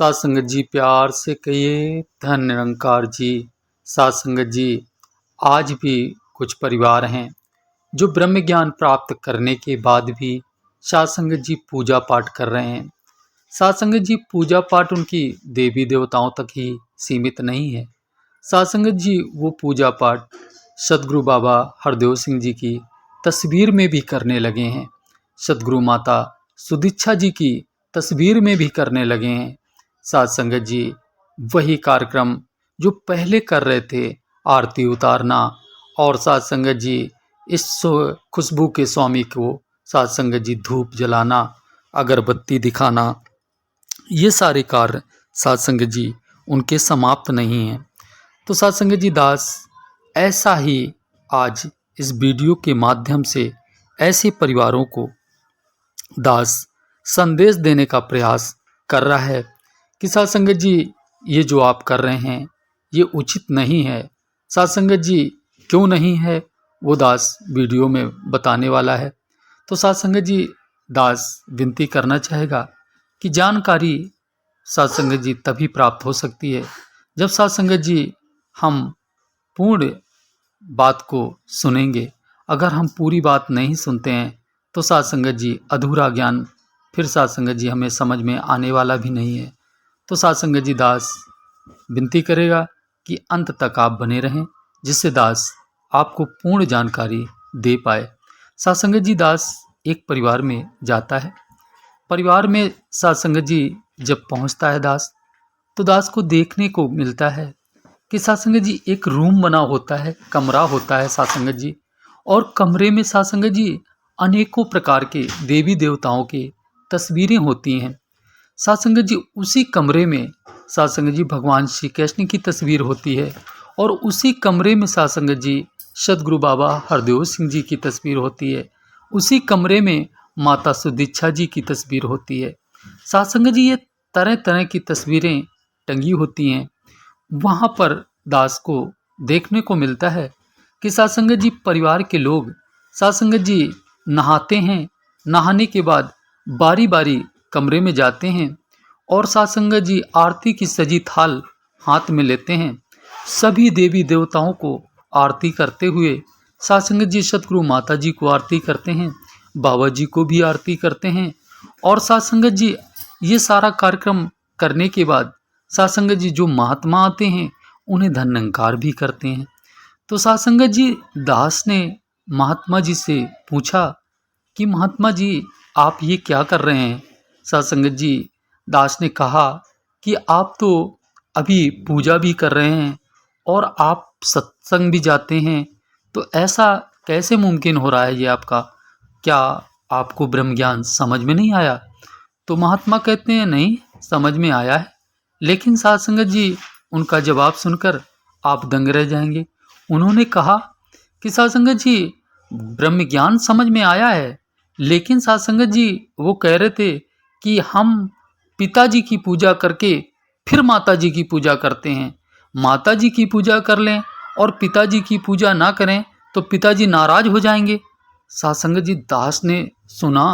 साध संगत जी प्यार से कहिए धन निरंकार जी। साध संगत जी, आज भी कुछ परिवार हैं जो ब्रह्म ज्ञान प्राप्त करने के बाद भी साध संगत जी पूजा पाठ कर रहे हैं। साध संगत जी पूजा पाठ उनकी देवी देवताओं तक ही सीमित नहीं है। साध संगत जी वो पूजा पाठ सदगुरु बाबा हरदेव सिंह जी की तस्वीर में भी करने लगे हैं। सदगुरु माता सुदीक्षा जी की तस्वीर में भी करने लगे हैं। साध संगत जी वही कार्यक्रम जो पहले कर रहे थे, आरती उतारना और साध संगत जी इस खुशबू के स्वामी को साध संगत जी धूप जलाना, अगरबत्ती दिखाना, ये सारे कार्य साध संगत जी उनके समाप्त नहीं हैं। तो साध संगत जी दास ऐसा ही आज इस वीडियो के माध्यम से ऐसे परिवारों को दास संदेश देने का प्रयास कर रहा है कि साध संगत जी ये जो आप कर रहे हैं ये उचित नहीं है। साध संगत जी क्यों नहीं है वो दास वीडियो में बताने वाला है। तो साध संगत जी दास विनती करना चाहेगा कि जानकारी साध संगत जी तभी प्राप्त हो सकती है जब साध संगत जी हम पूर्ण बात को सुनेंगे। अगर हम पूरी बात नहीं सुनते हैं तो साध संगत जी अधूरा ज्ञान फिर साध संगत जी हमें समझ में आने वाला भी नहीं है। तो साध संगत जी दास विनती करेगा कि अंत तक आप बने रहें, जिससे दास आपको पूर्ण जानकारी दे पाए। साध संगत जी दास एक परिवार में जाता है। परिवार में साध संगत जी जब पहुंचता है दास, तो दास को देखने को मिलता है कि साध संगत जी एक रूम बना होता है, कमरा होता है साध संगत जी, और कमरे में साध संगत जी अनेकों प्रकार के देवी देवताओं की तस्वीरें होती हैं। साध संगत जी उसी कमरे में साध संगत जी भगवान श्री कृष्ण की तस्वीर होती है, और उसी कमरे में साध संगत जी सदगुरु बाबा हरदेव सिंह जी की तस्वीर होती है। उसी कमरे में माता सुदीक्षा जी की तस्वीर होती है। साध संगत जी ये तरह तरह की तस्वीरें टंगी होती हैं। वहाँ पर दास को देखने को मिलता है कि साध संगत जी परिवार के लोग साध संगत जी नहाते हैं। नहाने के बाद बारी बारी कमरे में जाते हैं और साध संगत जी आरती की सजी थाल हाथ में लेते हैं। सभी देवी देवताओं को आरती करते हुए साध संगत जी सतगुरु माता जी को आरती करते हैं, बाबा जी को भी आरती करते हैं। और साध संगत जी ये सारा कार्यक्रम करने के बाद साध संगत जी जो महात्मा आते हैं उन्हें धन्यंकार भी करते हैं। तो साध संगत जी दास ने महात्मा जी से पूछा कि महात्मा जी आप ये क्या कर रहे हैं। साध संगत जी दास ने कहा कि आप तो अभी पूजा भी कर रहे हैं और आप सत्संग भी जाते हैं, तो ऐसा कैसे मुमकिन हो रहा है ये आपका? क्या आपको ब्रह्म ज्ञान समझ में नहीं आया? तो महात्मा कहते हैं नहीं, समझ में आया है, लेकिन साध संगत जी उनका जवाब सुनकर आप दंग रह जाएंगे। उन्होंने कहा कि साध संगत जी ब्रह्म ज्ञान समझ में आया है, लेकिन साध संगत जी वो कह रहे थे कि हम पिताजी की पूजा करके फिर माता जी की पूजा करते हैं। माता जी की पूजा कर लें और पिताजी की पूजा ना करें तो पिताजी नाराज हो जाएंगे। साध संगत जी दास ने सुना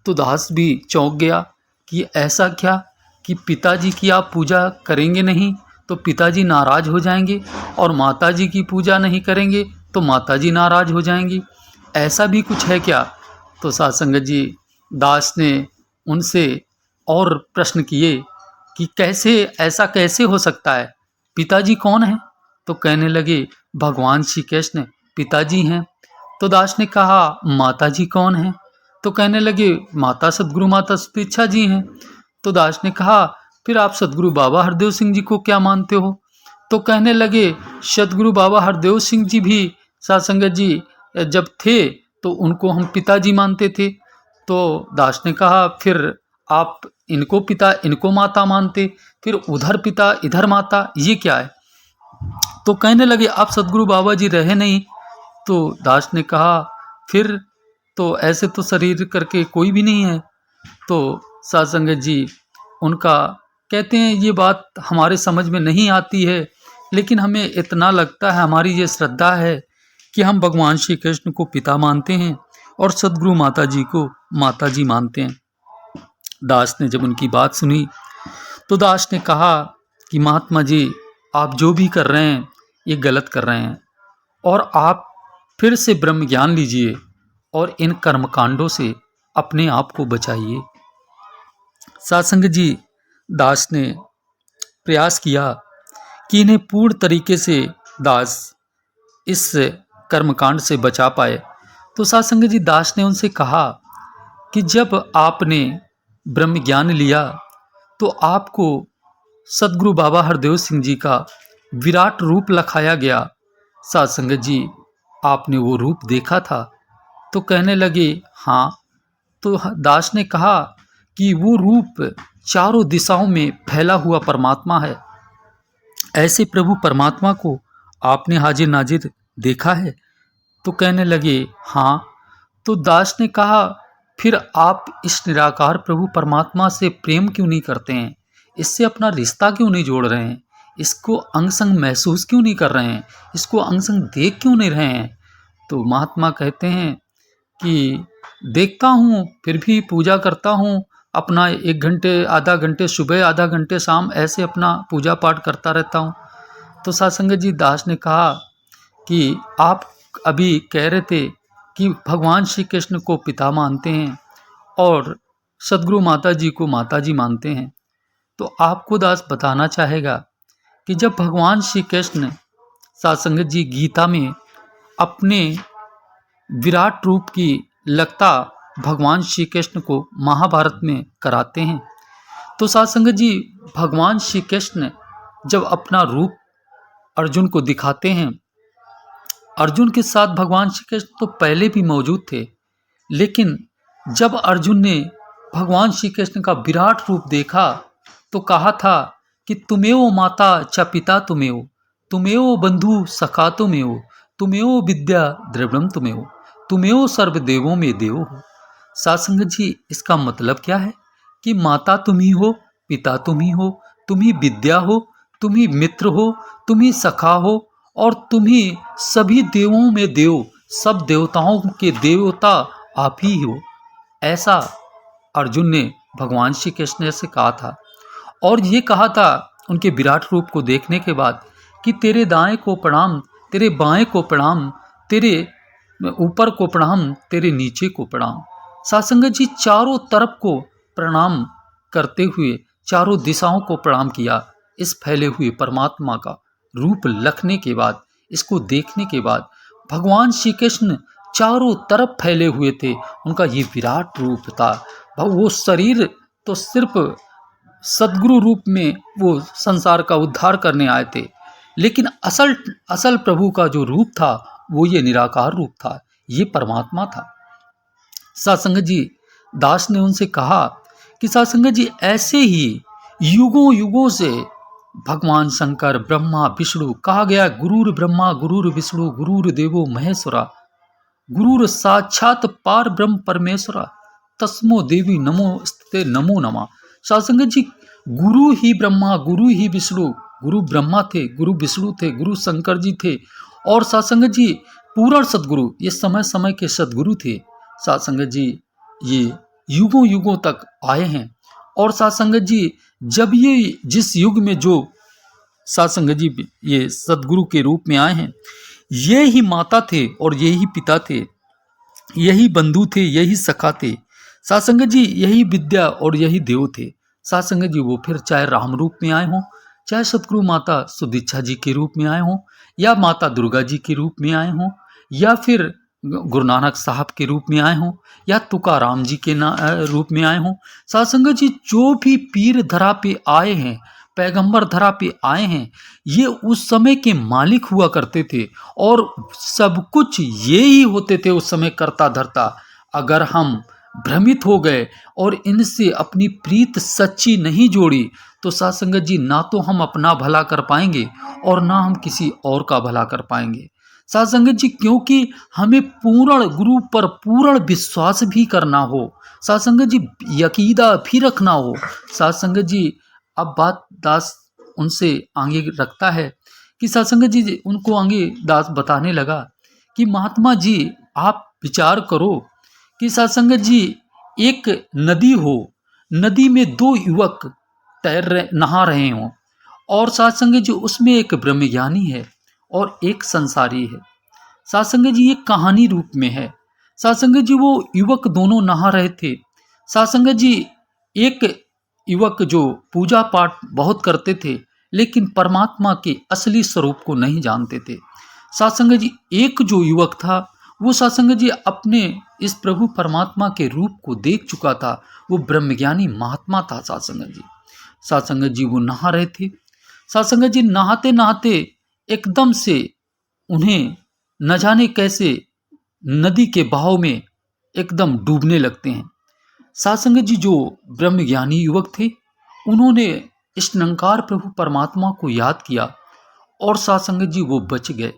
तो दास भी चौंक गया कि ऐसा क्या कि पिताजी की आप पूजा करेंगे नहीं तो पिताजी नाराज हो जाएंगे, और माताजी की पूजा नहीं करेंगे तो माताजी नाराज हो जाएंगी, ऐसा भी कुछ है क्या? तो साध संगत जी दास ने उनसे और प्रश्न किए कि ऐसा कैसे हो सकता है, पिताजी कौन है? तो कहने लगे भगवान श्री कृष्ण पिताजी हैं। तो दास ने कहा माताजी कौन है? तो कहने लगे माता सदगुरु माता सुदीक्षा जी हैं। तो दास ने कहा फिर आप सदगुरु बाबा हरदेव सिंह जी को क्या मानते हो? तो कहने लगे सदगुरु बाबा हरदेव सिंह जी भी साध संगत जी जब थे तो उनको हम पिताजी मानते थे। तो दास ने कहा फिर आप इनको पिता इनको माता मानते, फिर उधर पिता इधर माता, ये क्या है? तो कहने लगे आप सदगुरु बाबा जी रहे नहीं। तो दास ने कहा फिर तो ऐसे तो शरीर करके कोई भी नहीं है। तो साध संगत जी उनका कहते हैं ये बात हमारे समझ में नहीं आती है, लेकिन हमें इतना लगता है, हमारी ये श्रद्धा है कि हम भगवान श्री कृष्ण को पिता मानते हैं और सदगुरु माता जी को माता जी मानते हैं। दास ने जब उनकी बात सुनी तो दास ने कहा कि महात्मा जी, आप जो भी कर रहे हैं ये गलत कर रहे हैं, और आप फिर से ब्रह्म ज्ञान लीजिए और इन कर्मकांडों से अपने आप को बचाइए। साधुसंग जी, दास ने प्रयास किया कि इन्हें पूर्ण तरीके से दास इस कर्मकांड से बचा पाए। तो साधुसंग जी, दास ने उनसे कहा कि जब आपने ब्रह्म ज्ञान लिया तो आपको सदगुरु बाबा हरदेव सिंह जी का विराट रूप लखाया गया। साधुसंग जी, आपने वो रूप देखा था? तो कहने लगे हाँ। तो दास ने कहा कि वो रूप चारों दिशाओं में फैला हुआ परमात्मा है। ऐसे प्रभु परमात्मा को आपने हाजिर नाजिर देखा है? तो कहने लगे हाँ। तो दास ने कहा फिर आप इस निराकार प्रभु परमात्मा से प्रेम क्यों नहीं करते हैं? इससे अपना रिश्ता क्यों नहीं जोड़ रहे हैं? इसको अंग संग महसूस क्यों नहीं कर रहे हैं? इसको अंग संग देख क्यों नहीं रहे हैं? तो महात्मा कहते हैं कि देखता हूँ, फिर भी पूजा करता हूँ, अपना 1 घंटे आधा घंटे सुबह, आधा घंटे शाम, ऐसे अपना पूजा पाठ करता रहता हूँ। तो साधुसंग जी, दास ने कहा कि आप अभी कह रहे थे कि भगवान श्री कृष्ण को पिता मानते हैं और सदगुरु माता जी को माता जी मानते हैं। तो आपको दास बताना चाहेगा कि जब भगवान श्री कृष्ण साधुसंग जी गीता में अपने विराट रूप की लगता भगवान श्री कृष्ण को महाभारत में कराते हैं, तो साधुसंग जी, भगवान श्री कृष्ण जब अपना रूप अर्जुन को दिखाते हैं, अर्जुन के साथ भगवान श्री कृष्ण तो पहले भी मौजूद थे, लेकिन जब अर्जुन ने भगवान श्री कृष्ण का विराट रूप देखा तो कहा था कि तुमेव माता च पिता तुमेव, तुमेव बंधु सखा तुमेव, तुमेव विद्या द्रविणम तुमेव, तुमेव सर्वदेवों में देव हो। साधुसंग जी, इसका मतलब क्या है कि माता तुम ही हो, पिता तुम ही हो, तुम ही विद्या हो, तुम ही मित्र हो, तुम ही सखा हो, और तुम ही सभी देवों में देव, सब देवताओं के देवता आप ही हो। ऐसा अर्जुन ने भगवान श्री कृष्ण से कहा था। और ये कहा था उनके विराट रूप को देखने के बाद कि तेरे दाएं को प्रणाम, तेरे बाएं को प्रणाम, तेरे ऊपर को प्रणाम, तेरे नीचे को प्रणाम। साधुसंग जी, चारों तरफ को प्रणाम करते हुए चारों दिशाओं को प्रणाम किया। इस फैले हुए परमात्मा का रूप लखने के बाद, इसको देखने के बाद, भगवान श्री कृष्ण चारों तरफ फैले हुए थे। उनका ये विराट रूप था। वो शरीर तो सिर्फ सदगुरु रूप में वो संसार का उद्धार करने आए थे, लेकिन असल प्रभु का जो रूप था वो ये निराकार रूप था, ये परमात्मा था। साधुसंग जी, दास ने उनसे कहा कि साधुसंग जी, ऐसे ही युगों युगों से भगवान शंकर, ब्रह्मा, विष्णु, कहा गया गुरुर ब्रह्मा गुरुर विष्णु गुरुर देवो महेश्वरा, गुरुर साक्षात पार ब्रह्म परमेश्वरा, तस्मो देवी नमोस्ते नमो नमः। साधुसंग जी, गुरु ही ब्रह्मा, गुरु ही विष्णु, गुरु ब्रह्मा थे, गुरु विष्णु थे, गुरु शंकर जी थे, और साधुसंग जी पूर्ण सदगुरु, ये समय समय के सदगुरु थे। साधुसंग जी, ये युगों युगों तक आए हैं। और साधुसंग जी, जब ये जिस युग में जो साधुसंग जी ये सदगुरु के रूप में आए हैं, ये ही माता थे और ये ही पिता थे, यही बंधु थे, यही सखा थे। साधुसंग जी, यही विद्या और यही देव थे। साधुसंग जी, वो फिर चाहे राम रूप में आए हों, चाहे सतगुरु माता सुदीक्षा जी के रूप में आए हों, या माता दुर्गा जी के रूप में आए हों, या फिर गुरु नानक साहब के रूप में आए हों, या तुकाराम जी के रूप में आए हों। साधुसंग जी, जो भी पीर धरा पे आए हैं, पैगंबर धरा पे आए हैं, ये उस समय के मालिक हुआ करते थे और सब कुछ ये ही होते थे उस समय करता धरता। अगर हम भ्रमित हो गए और इनसे अपनी प्रीत सच्ची नहीं जोड़ी तो साधुसंग जी, ना तो हम अपना भला कर पाएंगे और ना हम किसी और का भला कर पाएंगे। साधुसंग जी, क्योंकि हमें पूर्ण गुरु पर पूर्ण विश्वास भी करना हो, साधुसंग जी यकीदा भी रखना हो। साधुसंग जी, अब बात दास उनसे आगे रखता है कि साधुसंग जी, उनको आगे दास बताने लगा कि महात्मा जी, आप विचार करो कि साधुसंग जी, एक नदी हो, नदी में 2 युवक नहा रहे हों। और साथ संगत जी उसमें एक ब्रह्मज्ञानी है और एक संसारी है। साथ संगत जी ये कहानी रूप में है। साथ संगत जी वो युवक दोनों नहा रहे थे। साथ संगत जी एक युवक जो पूजा पाठ बहुत करते थे लेकिन परमात्मा के असली स्वरूप को नहीं जानते थे। साथ संगत जी एक जो युवक था वो साथ संगत जी अपने इस प्रभु परमात्मा के रूप को देख चुका था। वो ब्रह्मज्ञानी महात्मा था। साथ संगत जी वो नहा रहे थे। साथ संगत जी नहाते नहाते एकदम से उन्हें न जाने कैसे नदी के बहाव में एकदम डूबने लगते हैं। साथ संगत जी जो ब्रह्मज्ञानी युवक थे उन्होंने इस निरंकार प्रभु परमात्मा को याद किया और साथ संगत जी वो बच गए।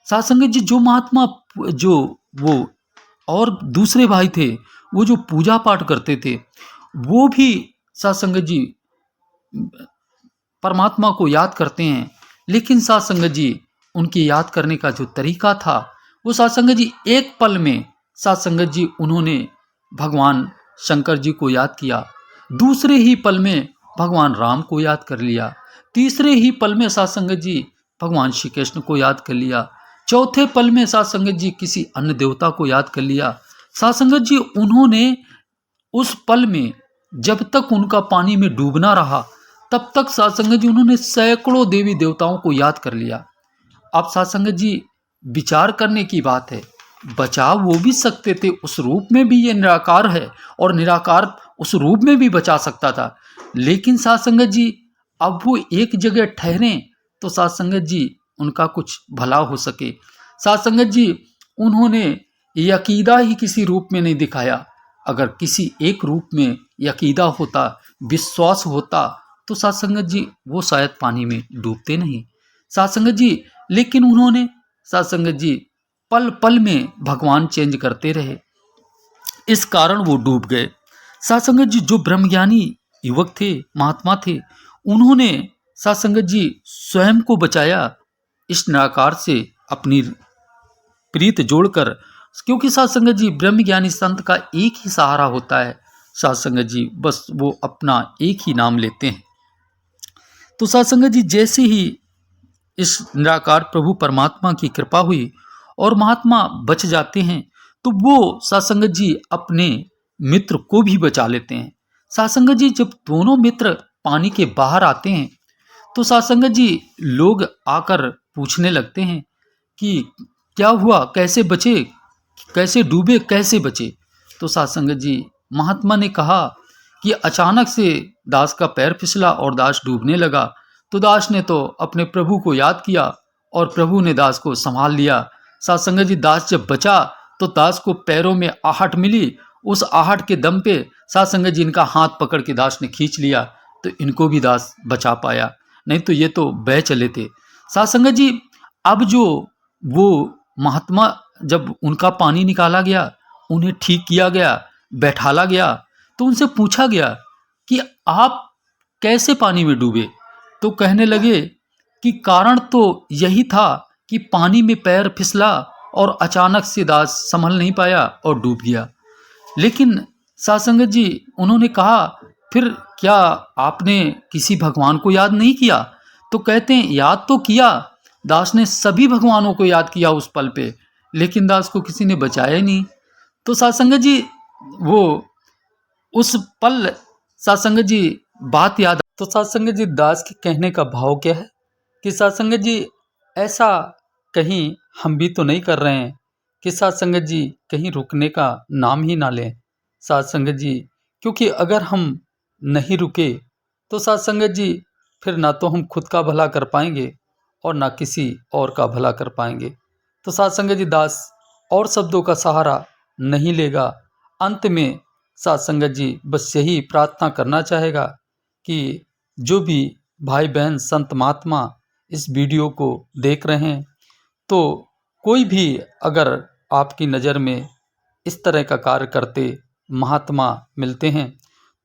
साथ संगत जी जो महात्मा जो वो और दूसरे भाई थे वो जो पूजा पाठ करते थे वो भी साथ संगत जी परमात्मा को याद करते हैं, लेकिन साथ संगत जी उनकी याद करने का जो तरीका था वो साथ संगत जी एक पल में साथ संगत जी उन्होंने भगवान शंकर जी को याद किया, दूसरे ही पल में भगवान राम को याद कर लिया, तीसरे ही पल में साथ संगत जी भगवान श्री कृष्ण को याद कर लिया, चौथे पल में साथ संगत जी किसी अन्य देवता को याद कर लिया। साथ संगत जी उन्होंने उस पल में जब तक उनका पानी में डूबना रहा तब तक साथ संगत जी उन्होंने सैकड़ों देवी देवताओं को याद कर लिया। अब साथ संगत जी विचार करने की बात है, बचा वो भी सकते थे, उस रूप में भी ये निराकार है और निराकार उस रूप में भी बचा सकता था, लेकिन साथ संगत जी अब वो एक जगह ठहरे तो साथ संगत जी उनका कुछ भला हो सके। साथ संगत जी उन्होंने यकीदा ही किसी रूप में नहीं दिखाया। अगर किसी एक रूप में यकीदा होता, विश्वास होता तो साथ संगत जी वो शायद पानी में डूबते नहीं। साथ संगत जी लेकिन उन्होंने साथ संगत जी पल पल में भगवान चेंज करते रहे, इस कारण वो डूब गए। साथ संगत जी जो ब्रह्मज्ञानी युवक थे, महात्मा थे, उन्होंने साथ संगत जी स्वयं को बचाया इस निराकार से अपनी प्रीत जोड़कर, क्योंकि साथ संगत जी ब्रह्मज्ञानी संत का एक ही सहारा होता है। साथ संगत जी बस वो अपना एक ही नाम लेते हैं। तो साथ संगत जी जैसे ही इस निराकार प्रभु परमात्मा की कृपा हुई और महात्मा बच जाते हैं तो वो साथ संगत जी अपने मित्र को भी बचा लेते हैं। साथ संगत जी जब दोनों मित्र पानी के बाहर आते हैं तो साथ संगत जी लोग आकर पूछने लगते हैं कि क्या हुआ, कैसे बचे, कैसे डूबे, कैसे बचे। तो साथ संगत जी महात्मा ने कहा कि अचानक से दास का पैर फिसला और दास डूबने लगा, तो दास ने तो अपने प्रभु को याद किया और प्रभु ने दास को संभाल लिया। साथ संगत जी दास जब बचा तो दास को पैरों में आहट मिली, उस आहट के दम पे साथ संगत जी इनका हाथ पकड़ के दास ने खींच लिया तो इनको भी दास बचा पाया, नहीं तो ये तो बह चले थे। साथ संगत जी अब जो वो महात्मा जब उनका पानी निकाला गया, उन्हें ठीक किया गया, बैठाला गया, तो उनसे पूछा गया कि आप कैसे पानी में डूबे। तो कहने लगे कि कारण तो यही था कि पानी में पैर फिसला और अचानक से दास संभल नहीं पाया और डूब गया। लेकिन साथ संगत जी उन्होंने कहा फिर क्या आपने किसी भगवान को याद नहीं किया। तो कहते हैं याद तो किया, दास ने सभी भगवानों को याद किया उस पल पे, लेकिन दास को किसी ने बचाया ही नहीं। तो साथ संगत जी वो उस पल साथ संगत जी बात याद, तो साथ संगत जी दास के कहने का भाव क्या है कि साथ संगत जी ऐसा कहीं हम भी तो नहीं कर रहे हैं कि साथ संगत जी कहीं रुकने का नाम ही ना लें। साथ संगत जी क्योंकि अगर हम नहीं रुके तो साथ संगत जी फिर ना तो हम खुद का भला कर पाएंगे और ना किसी और का भला कर पाएंगे। तो साथ संगत जी दास और शब्दों का सहारा नहीं लेगा। अंत में साथ संगत जी बस यही प्रार्थना करना चाहेगा कि जो भी भाई बहन संत महात्मा इस वीडियो को देख रहे हैं, तो कोई भी अगर आपकी नज़र में इस तरह का कार्य करते महात्मा मिलते हैं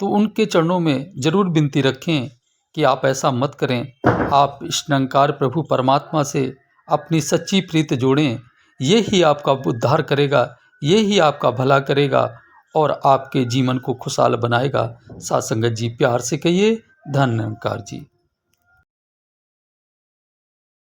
तो उनके चरणों में ज़रूर विनती रखें कि आप ऐसा मत करें। आप इस निरंकार प्रभु परमात्मा से अपनी सच्ची प्रीत जोड़ें, ये ही आपका उद्धार करेगा, ये ही आपका भला करेगा और आपके जीवन को खुशहाल बनाएगा। साथ संगत जी प्यार से कहिए धन निरंकार जी।